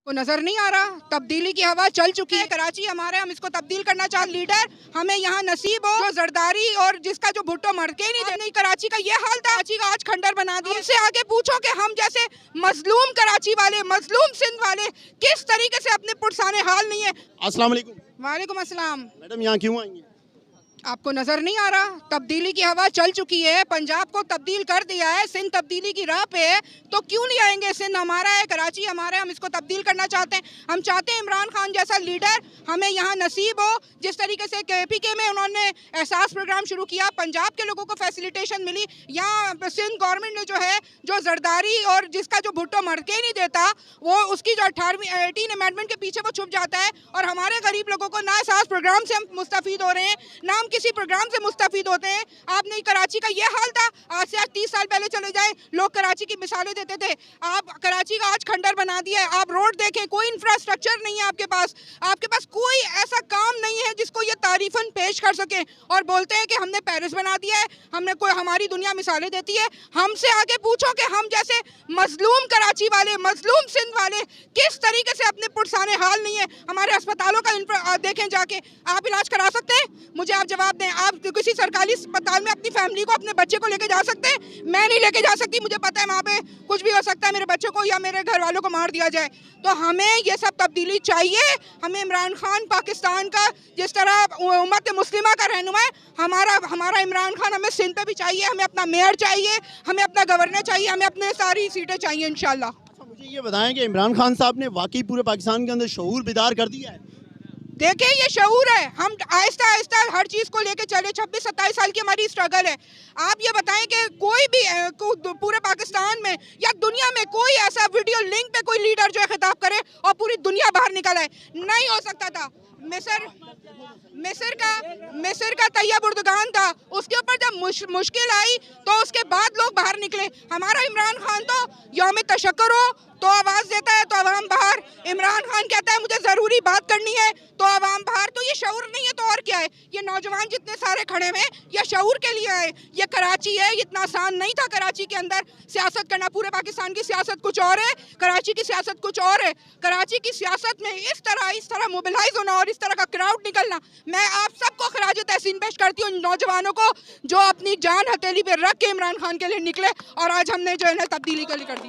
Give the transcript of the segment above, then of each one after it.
को नजर नहीं आ रहा, तब्दीली की हवा चल चुकी है। कराची हमारे, हम इसको तब्दील करना चाहते लीडर हमें यहाँ नसीब हो, जो जरदारी और जिसका जो भुट्टो मर के ही नहीं। कराची का ये हाल था, कराची का आज खंडर बना दिया। इससे आगे पूछो कि हम जैसे मजलूम कराची वाले, मजलूम सिंध वाले किस तरीके से अपने पुरसाने हाल नहीं है। अस्सलाम वालेकुम। वालेकुम अस्सलाम। मैडम यहाँ क्यों आई हैं? आपको नजर नहीं आ रहा, तब्दीली की हवा चल चुकी है। पंजाब को तब्दील कर दिया है, सिंध तब्दीली की राह पे है, तो क्यों नहीं आएंगे? सिंध हमारा है, कराची हमारा है, हम इसको तब्दील करना चाहते हैं। हम चाहते हैं इमरान खान जैसा लीडर हमें यहाँ नसीब हो। जिस तरीके से KPK में उन्होंने एहसास प्रोग्राम शुरू किया, पंजाब के लोगों को फैसिलिटेशन मिली। यहाँ सिंध गवर्नमेंट ने जो है, जो जरदारी और जिसका जो भुट्टो मर के ही नहीं देता, वो उसकी जो 18 अमेंडमेंट के पीछे वो छुप जाता है। और हमारे गरीब लोगों को ना एहसास प्रोग्राम से हम मुस्तफीद हो रहे हैं, ना हम किसी प्रोग्राम से मुस्तफीद होते हैं। आपने कराची का ये हाल था, आज से 30 साल पहले चले जाए, लोग कराची की मिसालें देते थे। आप कराची का आज खंडर बना दिया है। आप रोड देखें, कोई इंफ्रास्ट्रक्चर नहीं है आपके पास कोई ऐसा काम नहीं है जिसको ये तारीफन पेश कर सके। और बोलते हैं कि हमने पेरिस बना दिया है, हमने कोई, हमारी दुनिया मिसालें देती है। हमसे आगे पूछो कि हम जैसे मजलूम कराची वाले, मजलूम सिंध वाले किस तरीके से अपने पुरसाने हाल नहीं है। हमारे अस्पतालों का देखें जाके, आप इलाज करा सकते हैं? मुझे आप जवाब दें। आप किसी सरकारी अस्पताल में अपनी फैमिली को, अपने बच्चे को लेके जा सकते हैं? मैं नहीं लेके जा सकती। मुझे पता है वहाँ पे कुछ भी हो सकता है, मेरे बच्चों को या मेरे घर वालों को मार दिया जाए। तो हमें ये सब तब्दीली चाहिए। हमें इमरान खान पाकिस्तान का, जिस तरह उम्मत मुस्लिमा का रहनुमा है, हमारा इमरान खान हमें सिंध पे भी चाहिए। हमें अपना मेयर चाहिए, हमें अपना गवर्नर चाहिए, हमें अपने सारी सीटें चाहिए इंशाल्लाह। अच्छा, मुझे ये बताएं कि इमरान खान साहब ने वाकई पूरे पाकिस्तान के अंदर शऊर बेदार कर दिया है? देखिए, ये शऊर है। हम आहिस्ता आहिस्ता हर चीज़ को लेके चले। 26-27 साल की हमारी स्ट्रगल है। आप ये बताएं कि कोई भी पूरे पाकिस्तान में या दुनिया में कोई ऐसा वीडियो लिंक पे कोई लीडर जो है खिताब करे और पूरी दुनिया बाहर निकल आए, नहीं हो सकता था। मिस्र का तैयब उर्दगान था, उसके ऊपर जब मुश्किल आई तो उसके बाद लोग बाहर निकले। हमारा इमरान खान तो यौम तशक्कुर हो तो आवाज़ देता है तो अवाम बाहर। इमरान खान कहता है मुझे ज़रूरी बात करनी है तो अवाम बाहर। तो ये शऊर नहीं है तो और क्या है? ये नौजवान जितने सारे खड़े हुए ये शऊर के लिए आए। ये कराची है, इतना आसान नहीं था कराची के अंदर सियासत करना। पूरे पाकिस्तान की सियासत कुछ और है, कराची की सियासत कुछ और है। कराची की सियासत में इस तरह मोबिलाइज होना और इस तरह का क्राउड निकलना, मैं आप सबको खराज तहसीन पेश करती हूँ, नौजवानों को जो अपनी जान हथेली पे रख के इमरान खान के लिए निकले। और आज हमने जो है ना तब्दीली के लिए कर दी।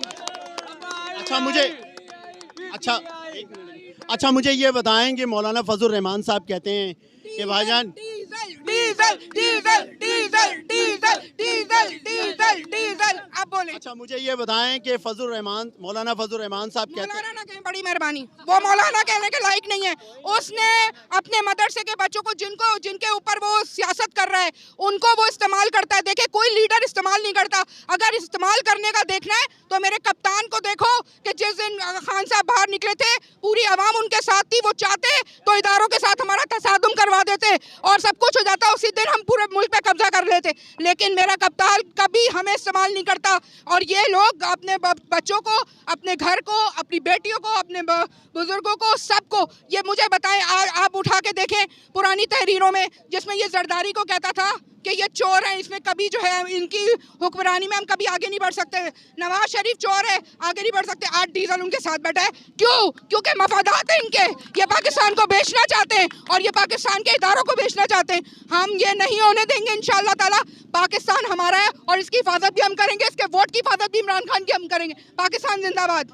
अच्छा मुझे ये बताएं कि मौलाना फजल रहमान साहब कहते हैं कि भाईजान diesel diesel diesel diesel diesel diesel diesel. अब बोले। अच्छा मुझे ये बताएं कि मौलाना फजल रहमान साहब कहते हैं, मौलाना कहें बड़ी मेहरबानी, वो मौलाना कहने के लायक नहीं है। उसने अपने मदरसे के बच्चों को, जिनके ऊपर वो सियासत कर रहा है, उनको वो इस्तेमाल करता है। देखे, कोई लीडर इस्तेमाल नहीं करता। अगर इस्तेमाल करने का देखना है तो मेरे कप्तान को देखो कि जिस दिन खान साहब बाहर निकले थे पूरी आवाम उनके साथ थी। वो चाहते तो इदारों के साथ हमारा तसादुम करवा देते और सब कुछ हो जाता, उसी दिन हम पूरे मुल्क पे कब्जा कर लेते। लेकिन मेरा कप्तान कभी हमें इस्तेमाल नहीं करता। और ये लोग अपने बच्चों को, अपने घर को, अपनी बेटियों को, अपने बुजुर्गों को, सबको, ये मुझे बताएं, आप उठा के देखें पुरानी तहरीरों में जिसमें ये जरदारी को कहता था कि ये चोर है, इसमें कभी जो है इनकी हुक्मरानी में हम कभी आगे नहीं बढ़ सकते। नवाज शरीफ चोर है, आगे नहीं बढ़ सकते। आज डीजल उनके साथ बैठा है, क्यों? क्योंकि मफादात है इनके। ये पाकिस्तान को बेचना चाहते हैं और ये पाकिस्तान के इदारों को बेचना चाहते हैं। हम ये नहीं होने देंगे इंशाअल्लाह ताला। पाकिस्तान हमारा है और इसकी हिफाजत भी हम करेंगे, इसके वोट की हिफाजत भी इमरान खान की हम करेंगे। पाकिस्तान जिंदाबाद।